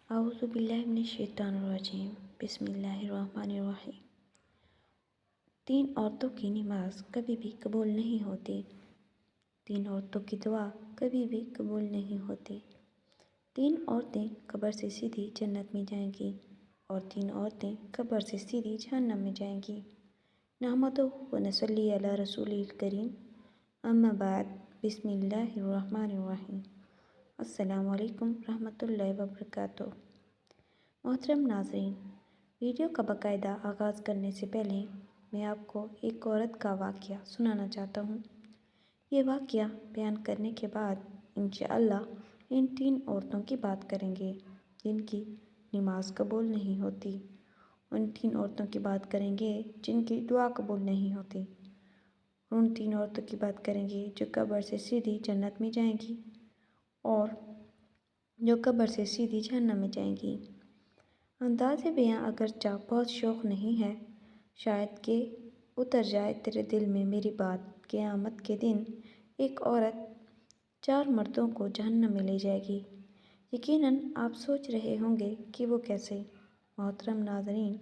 اعوذ باللہ من الشیطان الرجیم بسم اللہ الرحمن الرحیم۔ 3 عورتوں کی نماز کبھی بھی قبول نہیں ہوتی۔ 3 عورتوں کی دعا کبھی بھی قبول نہیں ہوتی۔ 3 عورتیں قبر سے سیدھی جنت میں جائیں گی اور 3 عورتیں قبر سے سیدھی جہنم میں جائیں گی۔ نحمدہ و نصلی علی رسول الکریم، اما بعد، بسم اللہ الرحمن الرحیم۔ السلام علیکم رحمۃ اللہ وبرکاتہ۔ محترم ناظرین، ویڈیو کا باقاعدہ آغاز کرنے سے پہلے میں آپ کو ایک عورت کا واقعہ سنانا چاہتا ہوں۔ یہ واقعہ بیان کرنے کے بعد انشاءاللہ ان 3 عورتوں کی بات کریں گے جن کی نماز قبول نہیں ہوتی۔ ان 3 عورتوں کی بات کریں گے جن کی دعا قبول نہیں ہوتی۔ ان 3 عورتوں کی بات کریں گے جو قبر سے سیدھی جنت میں جائیں گی اور جو قبر سے سیدھی جہنم میں جائیں گی۔ انداز بیاں اگرچہ بہت شوق نہیں ہے، شاید کہ اتر جائے تیرے دل میں میری بات۔ قیامت کے دن ایک عورت 4 مردوں کو جہنم میں لے جائے گی۔ یقیناً آپ سوچ رہے ہوں گے کہ وہ کیسے۔ محترم ناظرین،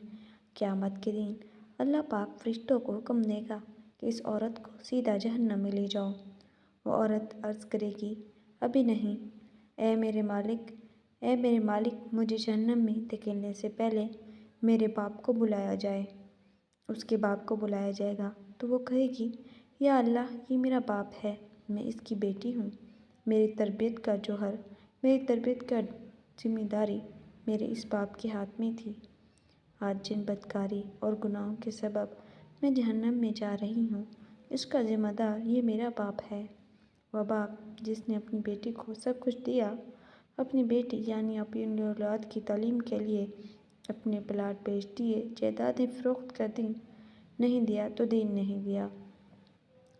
قیامت کے دن اللہ پاک فرشتوں کو حکم دے گا کہ اس عورت کو سیدھا جہنم میں لے جاؤ۔ وہ عورت عرض کرے گی، ابھی نہیں، اے میرے مالک، مجھے جہنم میں دھکیلنے سے پہلے میرے باپ کو بلایا جائے۔ اس کے باپ کو بلایا جائے گا تو وہ کہے گی، یا اللہ، یہ میرا باپ ہے، میں اس کی بیٹی ہوں۔ میری تربیت کا جوہر، میری تربیت کا ذمہ داری میرے اس باپ کے ہاتھ میں تھی۔ آج جن بدکاری اور گناہوں کے سبب میں جہنم میں جا رہی ہوں، اس کا ذمہ دار یہ میرا باپ ہے۔ وہ باپ جس نے اپنی بیٹی کو سب کچھ دیا، اپنی بیٹی یعنی اپنی اولاد کی تعلیم کے لیے اپنے پلاٹ بیچ دیے، جائیدادیں فروخت کر دیں، نہیں دیا تو دین نہیں دیا،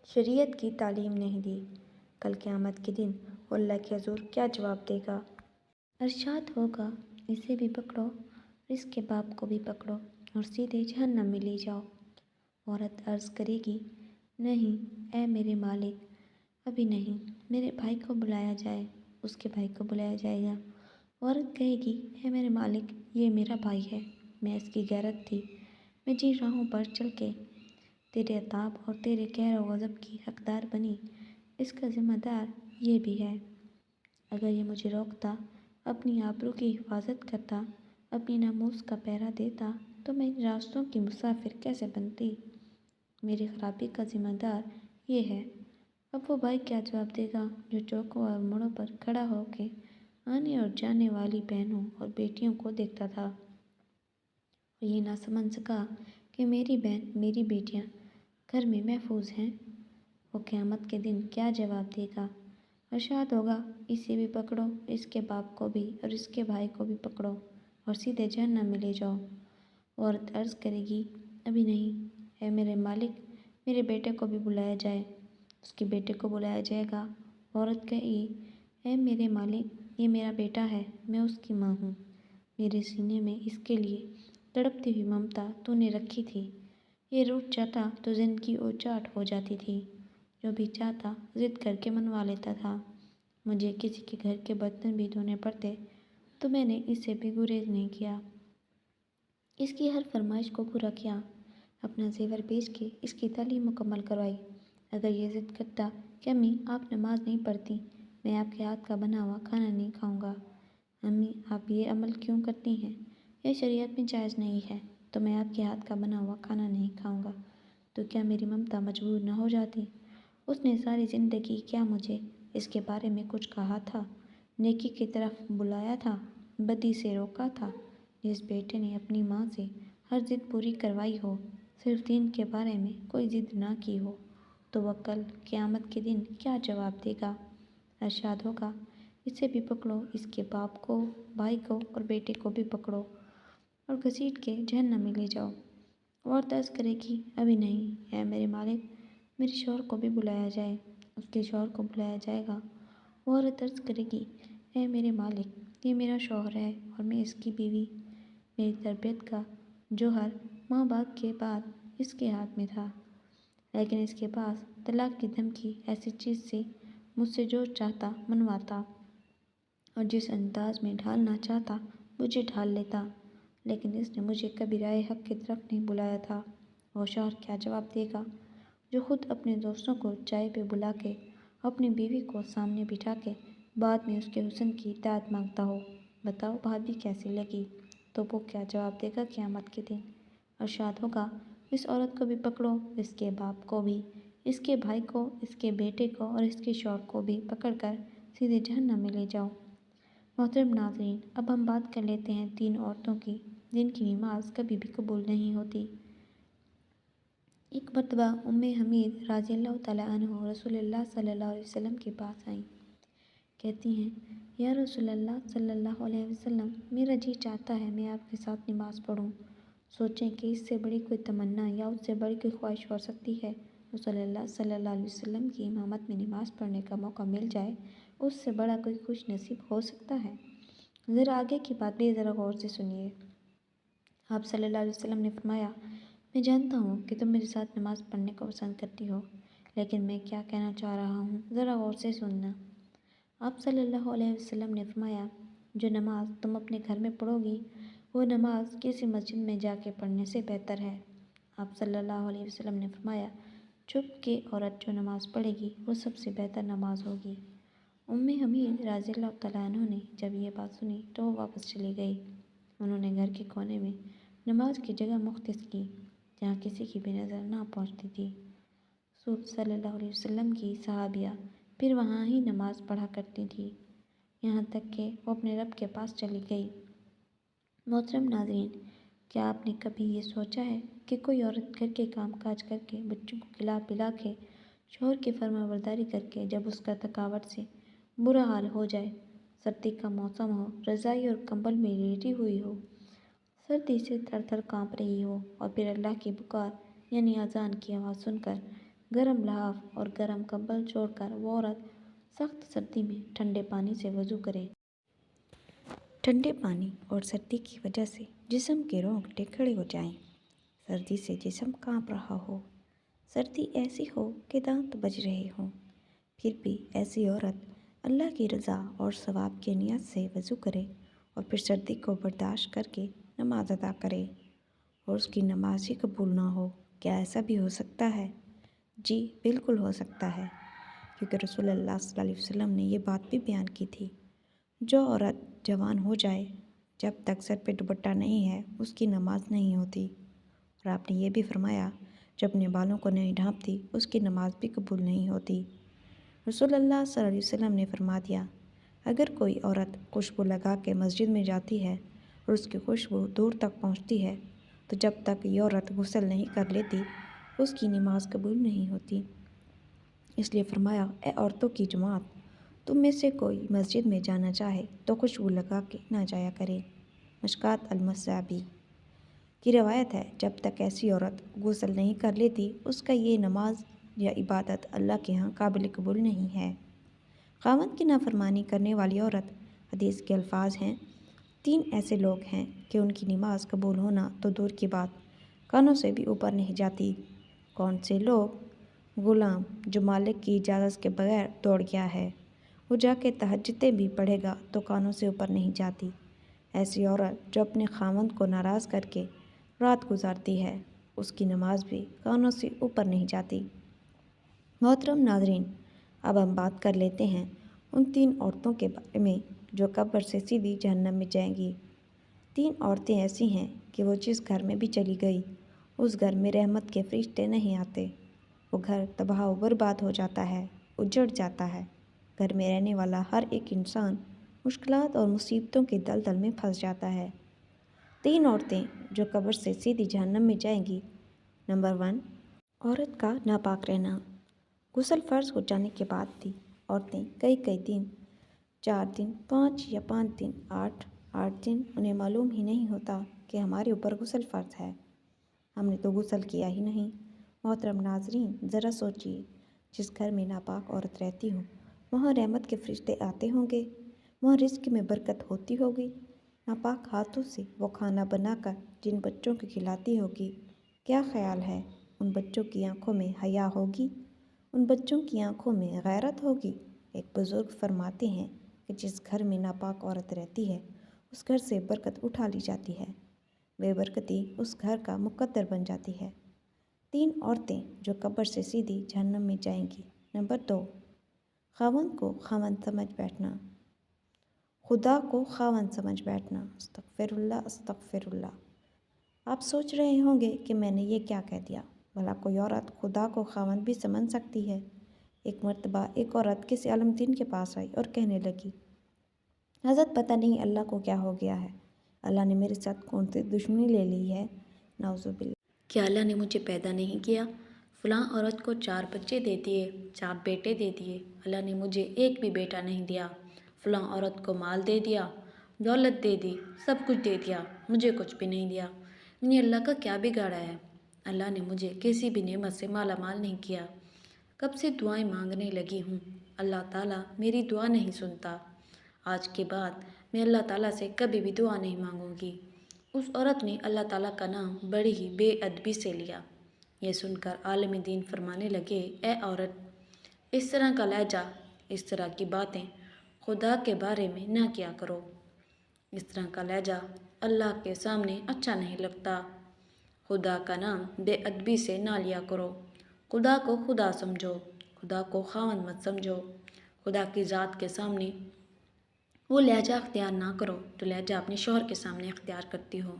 شریعت کی تعلیم نہیں دی، کل قیامت کے دن وہ اللہ کے حضور کیا جواب دے گا؟ ارشاد ہوگا، اسے بھی پکڑو اور اس کے باپ کو بھی پکڑو اور سیدھے جہنم میں لے جاؤ۔ عورت عرض کرے گی، نہیں، اے میرے مالک، ابھی نہیں، میرے بھائی کو بلایا جائے۔ اس کے بھائی کو بلایا جائے گا۔ عورت کہے گی، اے میرے مالک، یہ میرا بھائی ہے، میں اس کی غیرت تھی، میں جن راہوں پر چل کے تیرے عتاب اور تیرے قہر و غضب کی حقدار بنی، اس کا ذمہ دار یہ بھی ہے۔ اگر یہ مجھے روکتا، اپنی آبرو کی حفاظت کرتا، اپنی ناموس کا پہرا دیتا تو میں ان راستوں کی مسافر کیسے بنتی؟ میری خرابی کا ذمہ دار یہ ہے۔ اب وہ بھائی کیا جواب دے گا جو چوکوں اور موڑوں پر کھڑا ہو کے آنے اور جانے والی بہنوں اور بیٹیوں کو دیکھتا تھا اور یہ نہ سمجھ سکا کہ میری بہن، میری بیٹیاں گھر میں محفوظ ہیں؟ وہ قیامت کے دن کیا جواب دے گا؟ ارشاد ہوگا، اسے بھی پکڑو، اس کے باپ کو بھی اور اس کے بھائی کو بھی پکڑو اور سیدھے جہنم میں لے جاؤ۔ عورت عرض کرے گی، ابھی نہیں، اے میرے مالک، میرے بیٹے کو بھی بلایا جائے۔ اس کے بیٹے کو بلایا جائے گا۔ عورت کہے گی، اے میرے مالک، یہ میرا بیٹا ہے، میں اس کی ماں ہوں، میرے سینے میں اس کے لیے تڑپتی ہوئی ممتا تو نے رکھی تھی۔ یہ روٹھ جاتا تو زندگی اوچاٹ ہو جاتی تھی، جو بھی چاہتا ضد کر کے منوا لیتا تھا۔ مجھے کسی کے گھر کے برتن بھی دھونے پڑتے تو میں نے اس سے بھی گریز نہیں کیا، اس کی ہر فرمائش کو پورا کیا، اپنا زیور بیچ کے اس کی تعلیم مکمل کروائی۔ اگر یہ ضد کرتا کہ امی آپ نماز نہیں پڑھتی، میں آپ کے ہاتھ کا بنا ہوا کھانا نہیں کھاؤں گا، امی آپ یہ عمل کیوں کرتی ہیں، یہ شریعت میں جائز نہیں ہے، تو میں آپ کے ہاتھ کا بنا ہوا کھانا نہیں کھاؤں گا، تو کیا میری ممتا مجبور نہ ہو جاتی؟ اس نے ساری زندگی کیا مجھے اس کے بارے میں کچھ کہا تھا، نیکی کی طرف بلایا تھا، بدی سے روکا تھا؟ جس بیٹے نے اپنی ماں سے ہر ضد پوری کروائی ہو، صرف دین کے بارے میں کوئی ضد نہ کی ہو، تو وہ کل قیامت کے دن کیا جواب دے گا؟ ارشاد ہوگا، اسے بھی پکڑو، اس کے باپ کو، بھائی کو اور بیٹے کو بھی پکڑو اور گھسیٹ کے جہنم میں لے جاؤ۔ عورت عرض کرے گی، ابھی نہیں، اے میرے مالک، میرے شوہر کو بھی بلایا جائے۔ اس کے شوہر کو بلایا جائے گا۔ عورت عرض کرے گی، اے میرے مالک، یہ میرا شوہر ہے اور میں اس کی بیوی، میری تربیت کا جوہر ماں باپ کے بعد اس کے ہاتھ میں تھا، لیکن اس کے پاس طلاق کی دھمکی ایسی چیز سے مجھ سے جو چاہتا منواتا اور جس انداز میں ڈھالنا چاہتا مجھے ڈھال لیتا، لیکن اس نے مجھے کبھی رائے حق کی طرف نہیں بلایا تھا۔ وہ شوہر کیا جواب دے گا جو خود اپنے دوستوں کو چائے پہ بلا کے اپنی بیوی کو سامنے بٹھا کے بعد میں اس کے حسن کی اطاعت مانگتا ہو؟ بتاؤ بھابھی کیسی لگی؟ تو وہ کیا جواب دے گا قیامت کے دن؟ ارشاد ہوگا، اس عورت کو بھی پکڑو، اس کے باپ کو بھی، اس کے بھائی کو، اس کے بیٹے کو اور اس کے شوہر کو بھی پکڑ کر سیدھے جہنم میں لے جاؤ۔ محترم ناظرین، اب ہم بات کر لیتے ہیں 3 عورتوں کی جن کی نماز کبھی بھی قبول نہیں ہوتی۔ ایک مرتبہ حمید رضی اللہ تعالیٰ عنہ رسول اللہ صلی اللہ علیہ وسلم کے پاس آئیں۔ کہتی ہیں، یا رسول اللہ صلی اللہ علیہ وسلم، میرا جی چاہتا ہے میں آپ کے ساتھ نماز پڑھوں۔ سوچیں کہ اس سے بڑی کوئی تمنا یا اس سے بڑی کوئی خواہش ہو سکتی ہے؟ رسول اللہ صلی اللہ علیہ وسلم کی امامت میں نماز پڑھنے کا موقع مل جائے، اس سے بڑا کوئی خوش نصیب ہو سکتا ہے؟ ذرا آگے کی بات بھی ذرا غور سے سنیے۔ آپ صلی اللہ علیہ وسلم نے فرمایا، میں جانتا ہوں کہ تم میرے ساتھ نماز پڑھنے کو پسند کرتی ہو، لیکن میں کیا کہنا چاہ رہا ہوں ذرا غور سے سننا۔ آپ صلی اللہ علیہ وسلم نے فرمایا، جو نماز تم اپنے گھر میں پڑھو گی وہ نماز کسی مسجد میں جا کے پڑھنے سے بہتر ہے۔ آپ صلی اللہ علیہ وسلم نے فرمایا، چھپ کے عورت جو نماز پڑھے گی وہ سب سے بہتر نماز ہوگی۔ حمید رضی اللہ تعالیٰ عنہ نے جب یہ بات سنی تو وہ واپس چلی گئی۔ انہوں نے گھر کے کونے میں نماز کی جگہ مختص کی جہاں کسی کی بھی نظر نہ پہنچتی تھی۔ حضور صلی اللہ علیہ وسلم کی صحابیہ پھر وہاں ہی نماز پڑھا کرتی تھی، یہاں تک کہ وہ اپنے رب کے پاس چلی گئی۔ محترم ناظرین، کیا آپ نے کبھی یہ سوچا ہے کہ کوئی عورت گھر کے کام کاج کر کے، بچوں کو کھلا پلا کے، شوہر کی فرما برداری کر کے، جب اس کا تھکاوٹ سے برا حال ہو جائے، سردی کا موسم ہو، رضائی اور کمبل میں لیٹی ہوئی ہو، سردی سے تھر تھر کانپ رہی ہو، اور پھر اللہ کی پکار یعنی اذان کی آواز سن کر گرم لحاف اور گرم کمبل چھوڑ کر وہ عورت سخت سردی میں ٹھنڈے پانی سے وضو کرے؟ ٹھنڈے پانی اور سردی کی وجہ سے جسم کے رونگٹے کھڑے ہو جائیں، سردی سے جسم کانپ رہا ہو، سردی ایسی ہو کہ دانت بج رہے ہوں، پھر بھی ایسی عورت اللہ کی رضا اور ثواب کی نیت سے وضو کرے اور پھر سردی کو برداشت کر کے نماز ادا کرے اور اس کی نماز ہی قبول نہ ہو، کیا ایسا بھی ہو سکتا ہے؟ جی بالکل ہو سکتا ہے، کیونکہ رسول اللہ صلی اللہ علیہ وسلم نے یہ بات بھی بیان کی تھی، جو عورت جوان ہو جائے جب تک سر پہ دوپٹہ نہیں ہے اس کی نماز نہیں ہوتی، اور آپ نے یہ بھی فرمایا، جو اپنے بالوں کو نہیں ڈھانپتی اس کی نماز بھی قبول نہیں ہوتی۔ رسول اللہ صلی اللہ علیہ وسلم نے فرما دیا، اگر کوئی عورت خوشبو لگا کے مسجد میں جاتی ہے اور اس کی خوشبو دور تک پہنچتی ہے تو جب تک یہ عورت غسل نہیں کر لیتی اس کی نماز قبول نہیں ہوتی۔ اس لیے فرمایا، اے عورتوں کی جماعت، تم میں سے کوئی مسجد میں جانا چاہے تو خوشبو لگا کے نہ جایا کرے۔ مشکوٰۃ المصابیح کی روایت ہے، جب تک ایسی عورت غسل نہیں کر لیتی اس کا یہ نماز یا عبادت اللہ کے ہاں قابل قبول نہیں ہے۔ خاوند کی نافرمانی کرنے والی عورت، حدیث کے الفاظ ہیں، 3 ایسے لوگ ہیں کہ ان کی نماز قبول ہونا تو دور کی بات، کانوں سے بھی اوپر نہیں جاتی۔ کون سے لوگ؟ غلام جو مالک کی اجازت کے بغیر دوڑ گیا ہے، وہ جا کے تہجدیں بھی پڑھے گا تو کانوں سے اوپر نہیں جاتی۔ ایسی عورت جو اپنے خاوند کو ناراض کر کے رات گزارتی ہے، اس کی نماز بھی کانوں سے اوپر نہیں جاتی۔ محترم ناظرین، اب ہم بات کر لیتے ہیں ان 3 عورتوں کے بارے میں جو قبر سے سیدھی جہنم میں جائیں گی۔ 3 عورتیں ایسی ہیں کہ وہ جس گھر میں بھی چلی گئی اس گھر میں رحمت کے فرشتے نہیں آتے، وہ گھر تباہ و برباد ہو جاتا ہے، اجڑ جاتا ہے، گھر میں رہنے والا ہر ایک انسان مشکلات اور مصیبتوں کے دلدل میں پھنس جاتا ہے۔ 3 عورتیں جو قبر سے سیدھی جہنم میں جائیں گی۔ نمبر 1، عورت کا ناپاک رہنا۔ غسل فرض ہو جانے کے بعد بھی عورتیں کئی دن، 4 دن، 5 یا 5 دن، 8 دن انہیں معلوم ہی نہیں ہوتا کہ ہمارے اوپر غسل فرض ہے، ہم نے تو غسل کیا ہی نہیں۔ محترم ناظرین، ذرا سوچئے، جس گھر میں ناپاک عورت رہتی ہو وہاں رحمت کے فرشتے آتے ہوں گے، وہاں رزق میں برکت ہوتی ہوگی، ناپاک ہاتھوں سے وہ کھانا بنا کر جن بچوں کو کھلاتی ہوگی، کیا خیال ہے ان بچوں کی آنکھوں میں حیا ہوگی؟ ان بچوں کی آنکھوں میں غیرت ہوگی؟ ایک بزرگ فرماتے ہیں کہ جس گھر میں ناپاک عورت رہتی ہے اس گھر سے برکت اٹھا لی جاتی ہے، بے برکتی اس گھر کا مقدر بن جاتی ہے۔ 3 عورتیں جو قبر سے سیدھی جہنم میں جائیں گی۔ نمبر 2، خاوند کو خاوند سمجھ بیٹھنا، خدا کو خاوند سمجھ بیٹھنا۔ استغفر اللہ استغفر اللہ۔ آپ سوچ رہے ہوں گے کہ میں نے یہ کیا کہہ دیا، بھلا کوئی عورت خدا کو خاوند بھی سمجھ سکتی ہے؟ ایک مرتبہ ایک عورت کسی عالم دین کے پاس آئی اور کہنے لگی، حضرت پتہ نہیں اللہ کو کیا ہو گیا ہے، اللہ نے میرے ساتھ کون سی دشمنی لے لی ہے، نعوذ باللہ۔ کیا اللہ نے مجھے پیدا نہیں کیا؟ فلاں عورت کو 4 بچے دے دیے، 4 بیٹے دے دیے، اللہ نے مجھے ایک بھی بیٹا نہیں دیا۔ فلاں عورت کو مال دے دیا، دولت دے دی، سب کچھ دے دیا، مجھے کچھ بھی نہیں دیا۔ نے اللہ کا کیا بگاڑا ہے؟ اللہ نے مجھے کسی بھی نعمت سے مالا مال نہیں کیا۔ کب سے دعائیں مانگنے لگی ہوں، اللہ تعالیٰ میری دعا نہیں سنتا۔ آج کے بعد میں اللہ تعالیٰ سے کبھی بھی دعا نہیں مانگوں گی۔ اس عورت نے اللہ تعالیٰ کا نام بڑی ہی بے ادبی سے لیا۔ یہ سن کر عالم دین فرمانے لگے، اے عورت، اس طرح کا لہجہ، اس طرح کی باتیں خدا کے بارے میں نہ کیا کرو۔ اس طرح کا لہجہ اللہ کے سامنے اچھا نہیں لگتا۔ خدا کا نام بے ادبی سے نہ لیا کرو۔ خدا کو خدا سمجھو، خدا کو خاوند مت سمجھو۔ خدا کی ذات کے سامنے وہ لہجہ اختیار نہ کرو جو لہجہ اپنے شوہر کے سامنے اختیار کرتی ہو۔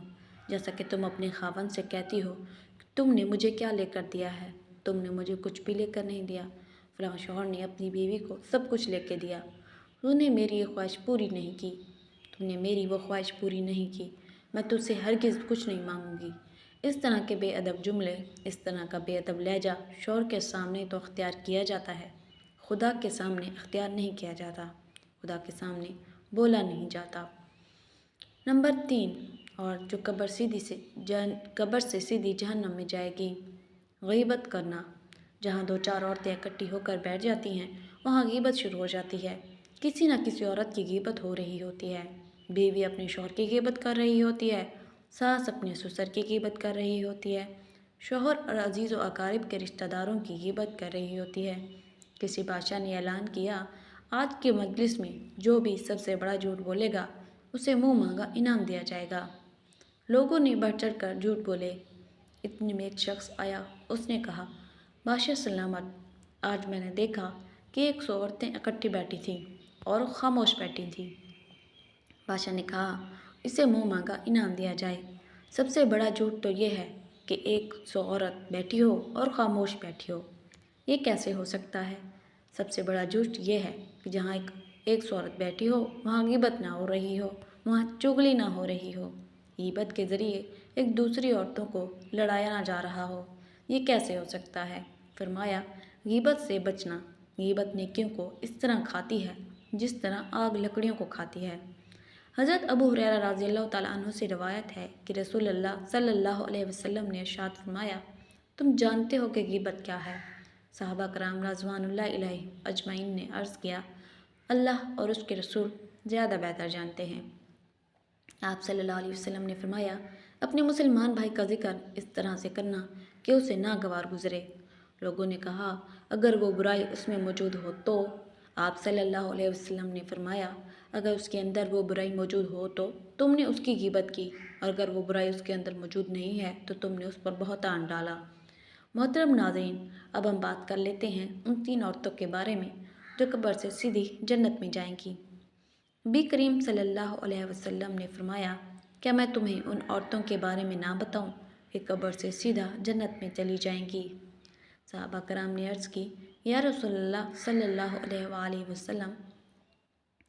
جیسا کہ تم اپنے خاوند سے کہتی ہو کہ تم نے مجھے کیا لے کر دیا ہے، تم نے مجھے کچھ بھی لے کر نہیں دیا۔ فلاں شوہر نے اپنی بیوی کو سب کچھ لے کے دیا، تو نے میری یہ خواہش پوری نہیں کی، تم نے میری وہ خواہش پوری نہیں کی، میں تجھ سے ہرگز کچھ نہیں مانگوں گی۔ اس طرح کے بے ادب جملے، اس طرح کا بے ادب لہجہ شوہر کے سامنے تو اختیار کیا جاتا ہے، خدا کے سامنے اختیار نہیں کیا جاتا، خدا کے سامنے بولا نہیں جاتا۔ نمبر 3، اور جو قبر سے سیدھی جہنم میں جائے گی، غیبت کرنا۔ جہاں 2-4 عورتیں اکٹھی ہو کر بیٹھ جاتی ہیں، وہاں غیبت شروع ہو جاتی ہے۔ کسی نہ کسی عورت کی غیبت ہو رہی ہوتی ہے۔ بیوی اپنے شوہر کی غیبت کر رہی ہوتی ہے، ساس اپنے سسر کی غیبت کر رہی ہوتی ہے، شوہر اور عزیز و اقارب کے رشتہ داروں کی غیبت کر رہی ہوتی ہے۔ کسی بادشاہ نے اعلان کیا، آج کے مجلس میں جو بھی سب سے بڑا جھوٹ بولے گا اسے منہ مانگا انعام دیا جائے گا۔ لوگوں نے بڑھ چڑھ کر جھوٹ بولے۔ اتنے میں ایک شخص آیا، اس نے کہا، بادشاہ سلامت، آج میں نے دیکھا کہ 100 عورتیں اکٹھی بیٹھی تھیں اور خاموش بیٹھی تھیں۔ بادشاہ نے کہا، اسے منہ مانگا انعام دیا جائے۔ سب سے بڑا جھوٹ تو یہ ہے کہ 100 عورت بیٹھی ہو اور خاموش بیٹھی ہو، یہ کیسے ہو سکتا ہے؟ سب سے بڑا جھوٹ یہ ہے کہ جہاں 100 عورت بیٹھی ہو وہاں غیبت نہ ہو رہی ہو، وہاں چغلی نہ ہو رہی ہو، غیبت کے ذریعے ایک دوسری عورتوں کو لڑایا نہ جا رہا ہو، یہ کیسے ہو سکتا ہے؟ فرمایا، غیبت سے بچنا۔ غیبت نیکیوں کو اس طرح کھاتی ہے جس طرح آگ لکڑیوں کو کھاتی ہے۔ حضرت ابو ہریرہ رضی اللہ تعالیٰ عنہ سے روایت ہے کہ رسول اللہ صلی اللہ علیہ وسلم نے ارشاد فرمایا، تم جانتے ہو کہ غیبت کیا ہے؟ صحابہ کرام رضوان اللہ علیہ اجمعین نے عرض کیا، اللہ اور اس کے رسول زیادہ بہتر جانتے ہیں۔ آپ صلی اللہ علیہ وسلم نے فرمایا، اپنے مسلمان بھائی کا ذکر اس طرح سے کرنا کہ اسے ناگوار گزرے۔ لوگوں نے کہا، اگر وہ برائی اس میں موجود ہو تو؟ آپ صلی اللہ علیہ وسلم نے فرمایا، اگر اس کے اندر وہ برائی موجود ہو تو تم نے اس کی غیبت کی، اور اگر وہ برائی اس کے اندر موجود نہیں ہے تو تم نے اس پر بہتان ڈالا۔ محترم ناظرین، اب ہم بات کر لیتے ہیں ان 3 عورتوں کے بارے میں جو قبر سے سیدھی جنت میں جائیں گی۔ نبی کریم صلی اللہ علیہ وسلم نے فرمایا، کیا میں تمہیں ان عورتوں کے بارے میں نہ بتاؤں کہ قبر سے سیدھا جنت میں چلی جائیں گی؟ صحابہ کرام نے عرض کی، یا رسول اللہ صلی اللہ علیہ وآلہ وسلم،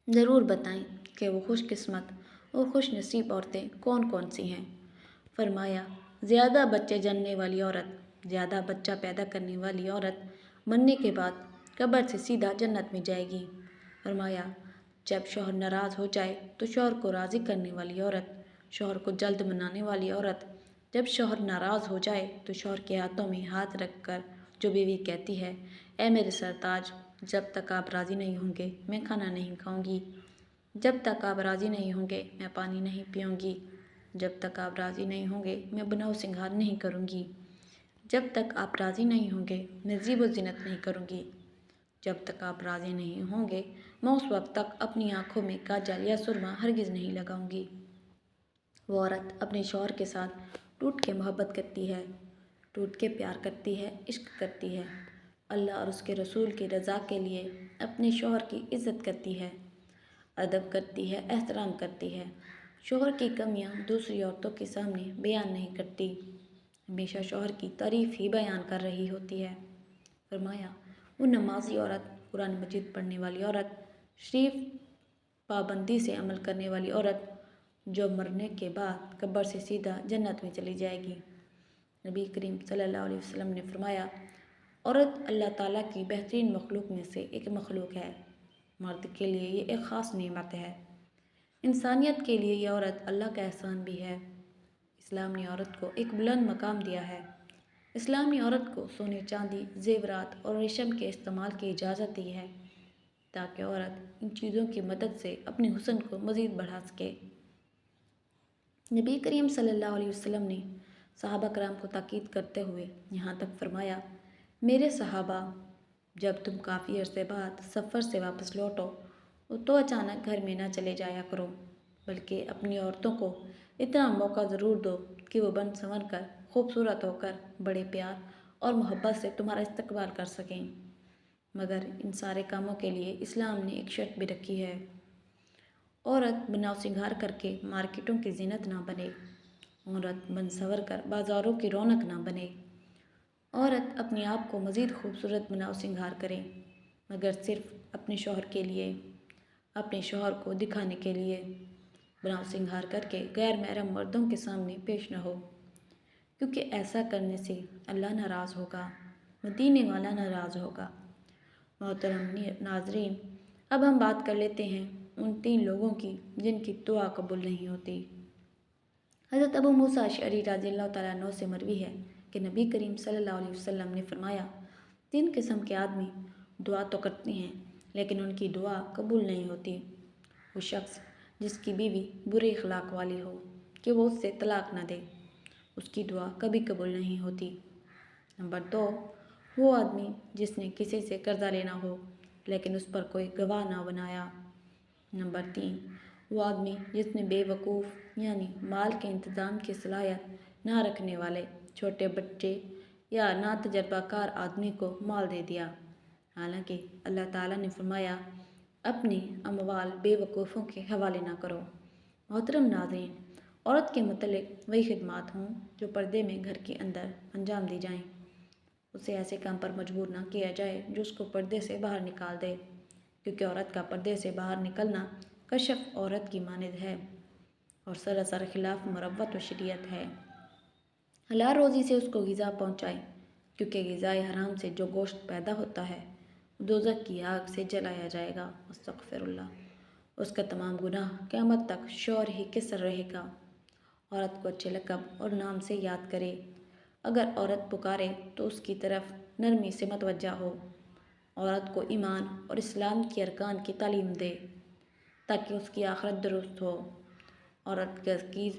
ضرور بتائیں کہ وہ خوش قسمت اور خوش نصیب عورتیں کون کون سی ہیں؟ فرمایا، زیادہ بچے جننے والی عورت، زیادہ بچہ پیدا کرنے والی عورت مرنے کے بعد قبر سے سیدھا جنت میں جائے گی۔ فرمایا، جب شوہر ناراض ہو جائے تو شوہر کو راضی کرنے والی عورت، شوہر کو جلد منانے والی عورت، جب شوہر ناراض ہو جائے تو شوہر کے ہاتھوں میں ہاتھ رکھ کر جو بیوی کہتی ہے، اے میرے سرتاج، جب تک آپ راضی نہیں ہوں گے میں کھانا نہیں کھاؤں گی، جب تک آپ راضی نہیں ہوں گے میں پانی نہیں پیوں گی، جب تک آپ راضی نہیں ہوں گے میں بناؤ سنگھار نہیں کروں گی، جب تک آپ راضی نہیں ہوں گے میں زیب و زینت نہیں کروں گی، جب تک آپ راضی نہیں ہوں گے میں اس وقت تک اپنی آنکھوں میں کاجل یا سرما ہرگز نہیں لگاؤں گی۔ وہ عورت اپنے شوہر کے ساتھ ٹوٹ کے محبت کرتی ہے، ٹوٹ کے پیار کرتی ہے، عشق کرتی ہے، اللہ اور اس کے رسول کی رضا کے لیے اپنے شوہر کی عزت کرتی ہے، ادب کرتی ہے، احترام کرتی ہے، شوہر کی کمیاں دوسری عورتوں کے سامنے بیان نہیں کرتی، ہمیشہ شوہر کی تعریف ہی بیان کر رہی ہوتی ہے۔ فرمایا وہ نمازی عورت، قرآن مجید پڑھنے والی عورت، شریف پابندی سے عمل کرنے والی عورت جو مرنے کے بعد قبر سے سیدھا جنت میں چلی جائے گی۔ نبی کریم صلی اللہ علیہ وسلم نے فرمایا عورت اللہ تعالیٰ کی بہترین مخلوق میں سے ایک مخلوق ہے، مرد کے لیے یہ ایک خاص نعمت ہے، انسانیت کے لیے یہ عورت اللہ کا احسان بھی ہے۔ اسلام نے عورت کو ایک بلند مقام دیا ہے۔ اسلام نے عورت کو سونے چاندی، زیورات اور ریشم کے استعمال کی اجازت دی ہے تاکہ عورت ان چیزوں کی مدد سے اپنے حسن کو مزید بڑھا سکے۔ نبی کریم صلی اللہ علیہ وسلم نے صحابہ کرام کو تاکید کرتے ہوئے یہاں تک فرمایا میرے صحابہ، جب تم کافی عرصے بعد سفر سے واپس لوٹو تو اچانک گھر میں نہ چلے جایا کرو، بلکہ اپنی عورتوں کو اتنا موقع ضرور دو کہ وہ بن سنور کر، خوبصورت ہو کر، بڑے پیار اور محبت سے تمہارا استقبال کر سکیں۔ مگر ان سارے کاموں کے لیے اسلام نے ایک شرط بھی رکھی ہے، عورت بناؤ سنگھار کر کے مارکیٹوں کی زینت نہ بنے، عورت بن سنور کر بازاروں کی رونق نہ بنے، عورت اپنے آپ کو مزید خوبصورت بناؤ سنگھار کرے مگر صرف اپنے شوہر کے لیے، اپنے شوہر کو دکھانے کے لیے بناؤ سنگھار کر کے غیر محرم مردوں کے سامنے پیش نہ ہو، کیونکہ ایسا کرنے سے اللہ ناراض ہوگا، مدینے والا ناراض ہوگا۔ محترم ناظرین، اب ہم بات کر لیتے ہیں ان 3 لوگوں کی جن کی دعا قبول نہیں ہوتی۔ حضرت ابو موسیٰ اشعری رضی اللہ تعالیٰ عنہ سے مروی ہے کہ نبی کریم صلی اللہ علیہ وسلم نے فرمایا 3 قسم کے آدمی دعا تو کرتے ہیں لیکن ان کی دعا قبول نہیں ہوتی۔ وہ شخص جس کی بیوی برے اخلاق والی ہو کہ وہ اس سے طلاق نہ دے، اس کی دعا کبھی قبول نہیں ہوتی۔ نمبر 2، وہ آدمی جس نے کسی سے قرضہ لینا ہو لیکن اس پر کوئی گواہ نہ بنایا۔ نمبر 3، وہ آدمی جس نے بے وقوف یعنی مال کے انتظام کی صلاحیت نہ رکھنے والے چھوٹے بچے یا نا تجربہ کار آدمی کو مال دے دیا، حالانکہ اللہ تعالیٰ نے فرمایا اپنے اموال بے وقوفوں کے حوالے نہ کرو۔ محترم ناظرین، عورت کے متعلق وہی خدمات ہوں جو پردے میں گھر کے اندر انجام دی جائیں، اسے ایسے کام پر مجبور نہ کیا جائے جو اس کو پردے سے باہر نکال دے، کیونکہ عورت کا پردے سے باہر نکلنا کشف عورت کی مانند ہے اور سراسر خلاف مروت و شریعت ہے۔ حلال روزی سے اس کو غذا پہنچائے، کیونکہ غذائے حرام سے جو گوشت پیدا ہوتا ہے دوزخ کی آگ سے جلایا جائے گا، استغفر اللہ، اس کا تمام گناہ قیامت تک شور ہی کے سر رہے گا۔ عورت کو اچھے لقب اور نام سے یاد کرے، اگر عورت پکارے تو اس کی طرف نرمی سے متوجہ ہو، عورت کو ایمان اور اسلام کے ارکان کی تعلیم دے تاکہ اس کی آخرت درست ہو، عورت کے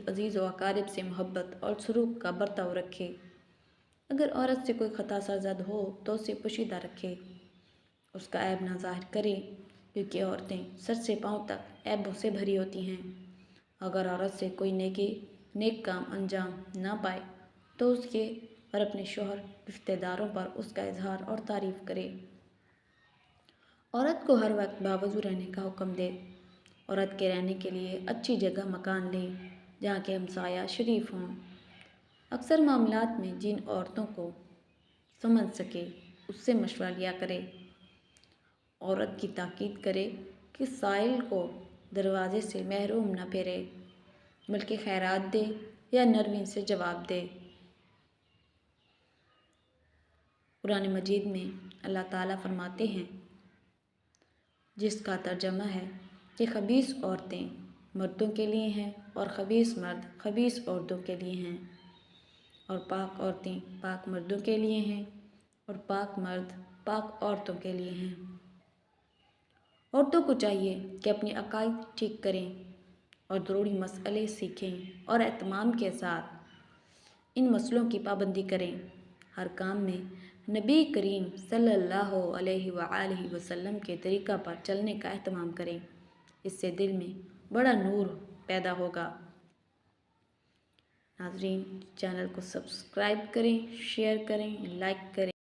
عزیز و اقارب سے محبت اور سلوک کا برتاؤ رکھے، اگر عورت سے کوئی خطا سرزد ہو تو اسے پوشیدہ رکھے، اس کا عیب نہ ظاہر کرے، کیونکہ عورتیں سر سے پاؤں تک عیبوں سے بھری ہوتی ہیں، اگر عورت سے کوئی نیک کام انجام نہ پائے تو اس کے اور اپنے شوہر رشتہ داروں پر اس کا اظہار اور تعریف کرے، عورت کو ہر وقت باوضو رہنے کا حکم دے، عورت کے رہنے کے لیے اچھی جگہ مکان لے جہاں کے ہمسایہ شریف ہوں، اکثر معاملات میں جن عورتوں کو سمجھ سکے اس سے مشورہ لیا کرے، عورت کی تاکید کرے کہ سائل کو دروازے سے محروم نہ پھیرے بلکہ خیرات دے یا نرمی سے جواب دے۔ قرآن مجید میں اللہ تعالیٰ فرماتے ہیں، جس کا ترجمہ ہے کہ خبیث عورتیں مردوں کے لیے ہیں اور خبیث مرد خبیث عورتوں کے لیے ہیں، اور پاک عورتیں پاک مردوں کے لیے ہیں اور پاک مرد پاک عورتوں کے لیے ہیں۔ عورتوں کو چاہیے کہ اپنے عقائد ٹھیک کریں اور ضروری مسئلے سیکھیں اور اہتمام کے ساتھ ان مسئلوں کی پابندی کریں، ہر کام میں نبی کریم صلی اللہ علیہ وآلہ وسلم کے طریقہ پر چلنے کا اہتمام کریں، اس سے دل میں بڑا نور پیدا ہوگا۔ ناظرین، چینل کو سبسکرائب کریں، شیئر کریں، لائک کریں۔